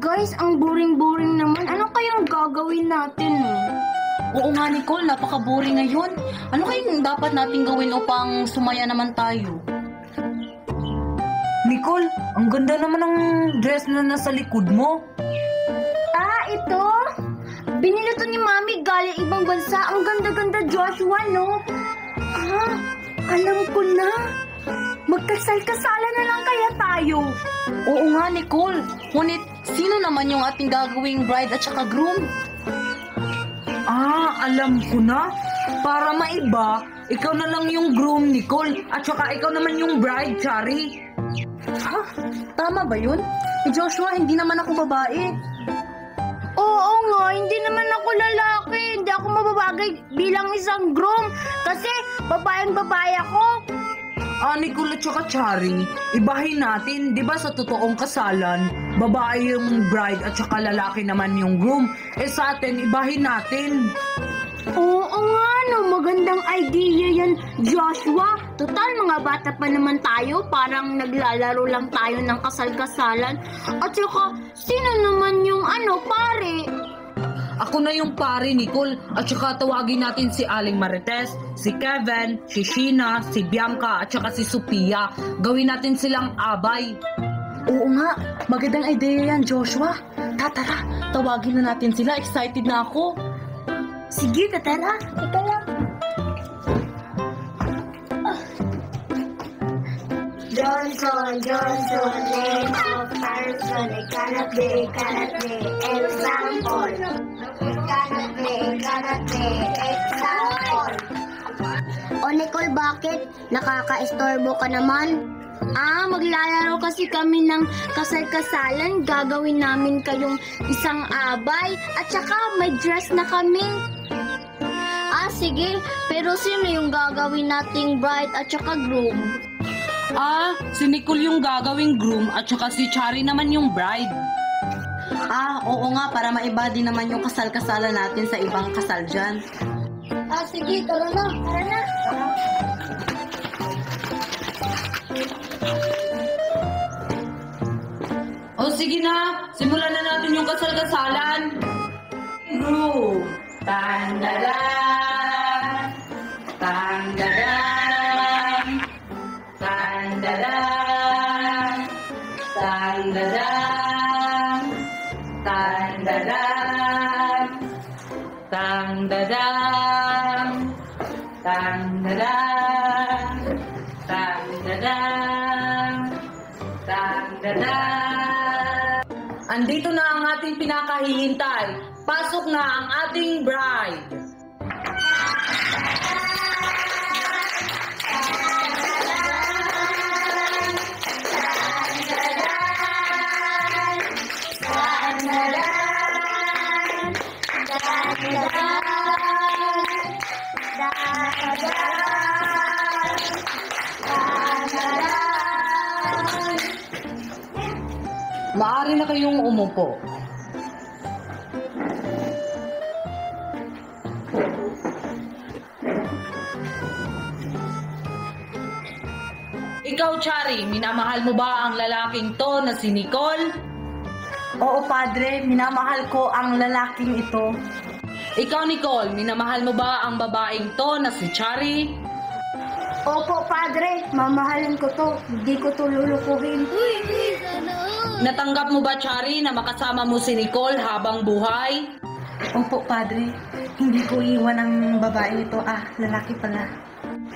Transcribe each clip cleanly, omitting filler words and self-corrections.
Guys, ang boring-boring naman. Ano kayang gagawin natin? Oo nga, Nicole, napaka-boring ngayon. Ano kayang dapat natin gawin upang sumaya naman tayo? Nicole, ang ganda naman ng dress na nasa likod mo. Ito? Binili to ni Mami galing ibang bansa. Ang ganda-ganda, Joshua, no? Alam ko na. Magkasal-kasalan na lang kaya tayo. Oo nga, Nicole. Ngunit, sino naman yung ating gagawing bride at saka groom? Alam ko na. Para maiba, ikaw na lang yung groom, Nicole. At saka ikaw naman yung bride, Chari. Tama ba yun? Joshua, hindi naman ako babae. Oo nga, hindi naman ako lalaki. Hindi ako mababagay bilang isang groom. Kasi babaeng-babae ako. Nicole at saka Chari, ibahin natin. Di ba sa totoong kasalan, babae yung bride at saka lalaki naman yung groom. Sa atin, ibahin natin. Oo nga, no. Magandang idea yan, Joshua. Total, mga bata pa naman tayo. Parang naglalaro lang tayo ng kasal-kasalan. At saka, sino naman yung pare? Ako na yung pare, Nicole. At saka tawagin natin si Aling Marites, si Kevin, si Sheena, si Bianca, at saka si Sophia. Gawin natin silang abay. Oo nga, magandang idea yan, Joshua. Tara, tawagin na natin sila. Excited na ako. Sige, tara. Ika lang. Johnson, name of person. It cannot be. Example. It cannot be. Example. O Nicole, bakit? Nakaka-istorbo ka naman? Maglalaro kasi kami ng kasal-kasalan. Gagawin namin kayong isang abay. At saka may dress na kami. Sige. Pero sino yung gagawin nating bride at saka groom? Si Nicole yung gagawing groom at saka si Chari naman yung bride. Oo nga, para maiba din naman yung kasal-kasalan natin sa ibang kasal dyan. Sige. Tara na. Sige na, simulan na natin yung kasal-kasalan. Groom. Tandadan. Tandadan. Tandadan. Tandadan. Tandadan. Tandadan. Tandadan. Tandadan. Tandadan. Andito na ang ating pinakahihintay. Pasok na ang ating bride. Maaari na kayong umupo. Ikaw, Chari, minamahal mo ba ang lalaking to na si Nicole? Oo, Padre, minamahal ko ang lalaking ito. Ikaw, Nicole, minamahal mo ba ang babaeng to na si Chari? Opo, Padre. Mamahalin ko to. Hindi ko to lulukuhin. Natanggap mo ba, Chari, na makasama mo si Nicole habang buhay? Opo, Padre. Hindi ko iwan ang babae ito. Lalaki pala.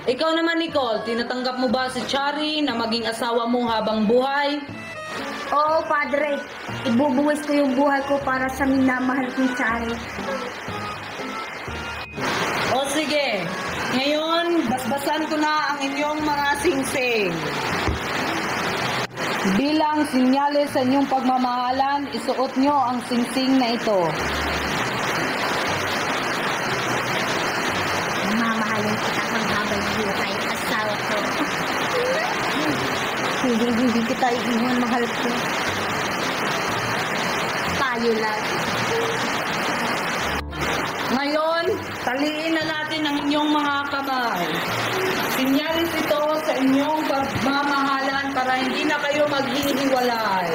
Ikaw naman, Nicole, tinatanggap mo ba si Chari na maging asawa mo habang buhay? Oo, Padre. Ibubuwis ko yung buhay ko para sa minamahal kong Chari. O sige, ngayon, basbasan ko na ang inyong mga singsing. Bilang sinyales sa inyong pagmamahalan, isuot nyo ang singsing na ito. Mamahalin kita habang buhay, asawa ko. Hindi kita iiwan, mahal ko. Tayo lang. Ngayon, taliin na natin ang inyong mga kamay. Sinyalis ito sa inyong pagmamahalan para hindi na kayo maghihiwalay.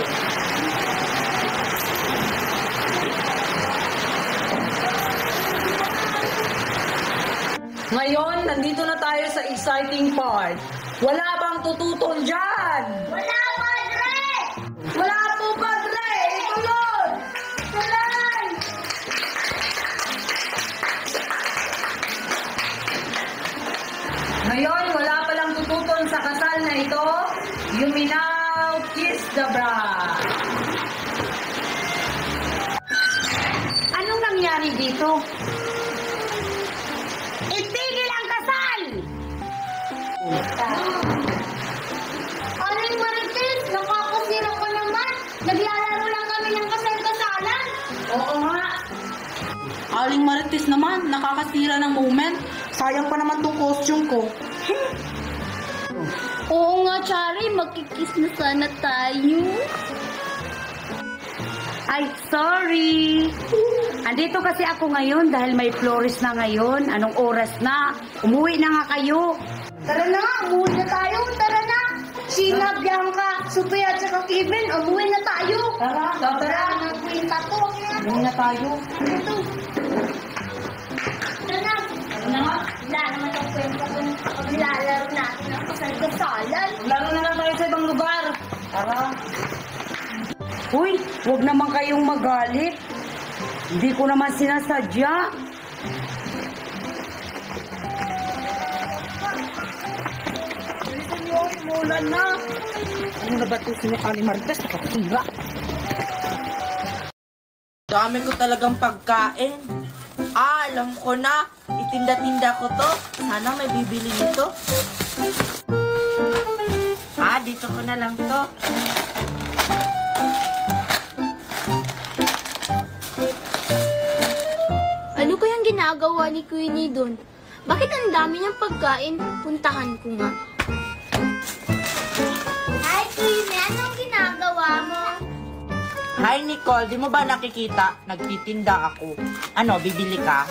Ngayon, nandito na tayo sa exciting part. Wala bang tututol dyan? Wala, Padre! Wala po, Padre! Ikulot! Tuloy! Ngayon, wala palang tututol sa kasal na ito. You may now kiss the bride. Anong nangyari dito? Itigil ang kasal! Aling Marites, nakakasira ko naman. Naglalaro lang kami ng kasal-kasalan. Oo nga. Aling Marites naman, nakakasira ng moment. Sayang pa naman tong costume ko. Oo nga, Chari. Magkikiss na sana tayo. Ay, sorry. Andito kasi ako ngayon dahil may florist na ngayon. Anong oras na? Umuwi na nga kayo. Tara na nga, umuwi na tayo. Tara na. Sheena, Bianca, Sophia at saka Kevin, umuwi na tayo. Tara. Tara, nagkwenta to. Umuwi na tayo. Ito. Tara na. Ano nga? Wala naman ang kwenta ko ng paglalaro natin ng kasal-kasalan. Laro na lang tayo sa ibang lugar. Tara. Uy, huwag naman kayong magalit. Hindi ko naman sinasadya. Bilisan nyo, umulan na. Ano na ba ito sinukali Marites? Nakasira. Dami ko talagang pagkain. Alam ko na. Itinda-tinda ko to. Sana may bibili nito. Dito ko na lang to. Ano kayang ginagawa ni Queenie doon? Bakit ang dami niyang pagkain? Puntahan ko nga. Hi, Queenie! Anong ginagawa mo? Hi Nicole, di mo ba nakikita? Nagtitinda ako. Ano, bibili ka?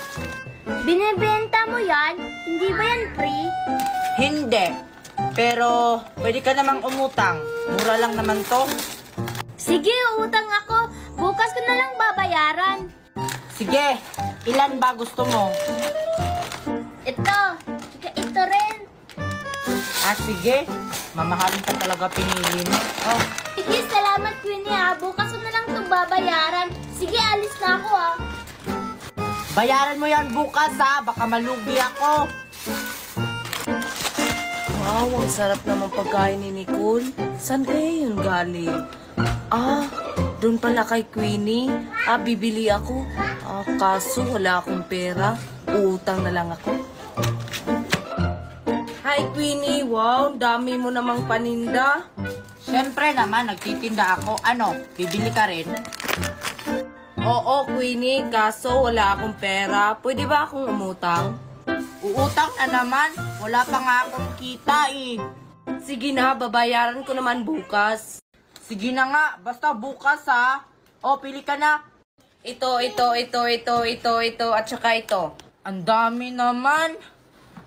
Binibenta mo yan? Hindi ba yan free? Hindi. Pero, pwede ka namang umutang. Mura lang naman to. Sige, utang ako. Bukas ko na lang babayaran. Sige, ilan ba gusto mo? Ito. Ito rin. Sige. Mamahalin ka talaga pinili mo. Oh, Sige, salamat Queenie ha. Bukas ko na lang itong babayaran. Sige, alis na ako ha. bayaran mo yan bukas ha. Baka malugi ako. Wow, ang sarap naman pagkain ni Nicole. Saan kaya yun galing? Doon pala kay Queenie. Bibili ako. Kaso wala akong pera. Utang na lang ako. Hi Queenie, wow, dami mo namang paninda. Siyempre naman, nagtitinda ako. Ano, bibili ka rin? Oo Queenie, kaso wala akong pera. Pwede ba akong umutang? Uutang na naman. Wala pa nga akong kita eh. Sige na, babayaran ko naman bukas. Sige na nga, basta bukas ha. Pili ka na. Ito, at saka ito. Ang dami naman.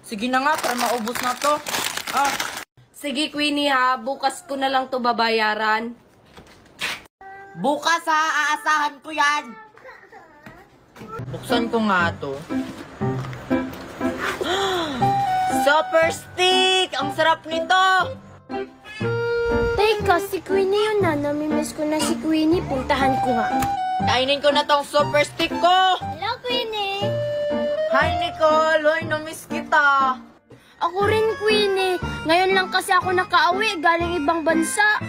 Sige na nga, para maubos na to. Sige Queenie ha, bukas ko na lang to babayaran. Bukas ha, aasahan ko yan. Buksan ko nga to. Super stick! Ang sarap nito! Teka, si Queenie yun na. Namimiss ko na si Queenie. Puntahan ko nga. Kainin ko na tong super stick ko! Hello, Queenie! Hi Nicole! Hoy, namiss kita! Ako rin, Queenie. Ngayon lang kasi ako nakauwi galing ibang bansa.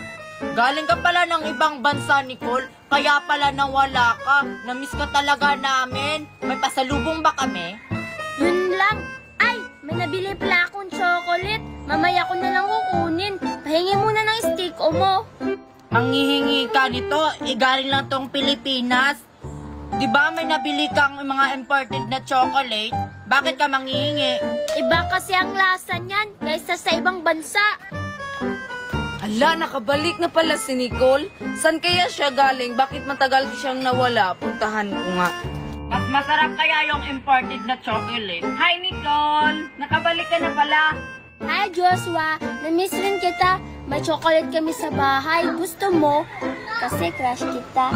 Galing ka pala ng ibang bansa, Nicole. Kaya pala nawala ka. Namiss ka talaga namin. May pasalubong ba kami? Yun lang. Ay, may nabili pala akong chocolate. Mamaya ko na lang kukunin. Pahingi muna ng stick o mo. Manghihingi ka nito. Galing lang tong Pilipinas. Di ba may nabili kang mga imported na chocolate? Bakit ka manghihingi? Iba kasi ang lasa niyan kaysa sa ibang bansa. Hala, nakabalik na pala si Nicole. San kaya siya galing? Bakit matagal siyang nawala? Puntahan ko nga. Mas masarap kaya yung imported na chocolate. Hi Nicole! Nakabalik ka na pala. Hi, Joshua. Namiss rin kita. May chocolate kami sa bahay. Gusto mo? Kasi crush kita.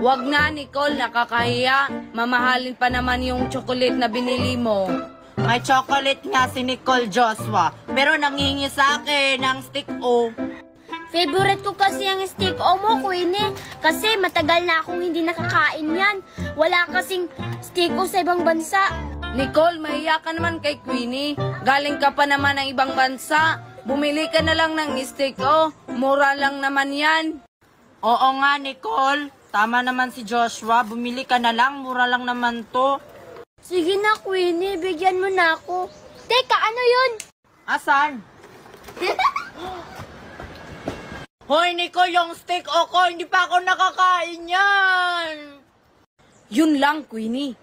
Wag na, Nicole. Nakakahiya. Mamahalin pa naman yung chocolate na binili mo. May chocolate nga si Nicole Joshua. Pero nangingi sa akin ng stick O. Favorite ko kasi ang steak o mo, Queenie. Kasi matagal na akong hindi nakakain yan. Wala kasing steak o sa ibang bansa. Nicole, mahiya ka naman kay Queenie. Galing ka pa naman ng ibang bansa. Bumili ka na lang ng steak, oh. Mura lang naman yan. Oo nga, Nicole. Tama naman si Joshua. Bumili ka na lang. Mura lang naman to. Sige na, Queenie. Bigyan mo na ako. Teka, ano yun? Asan? Hoy, Nicole, yung steak o ko. Hindi pa ako nakakain yan. Yun lang, Queenie.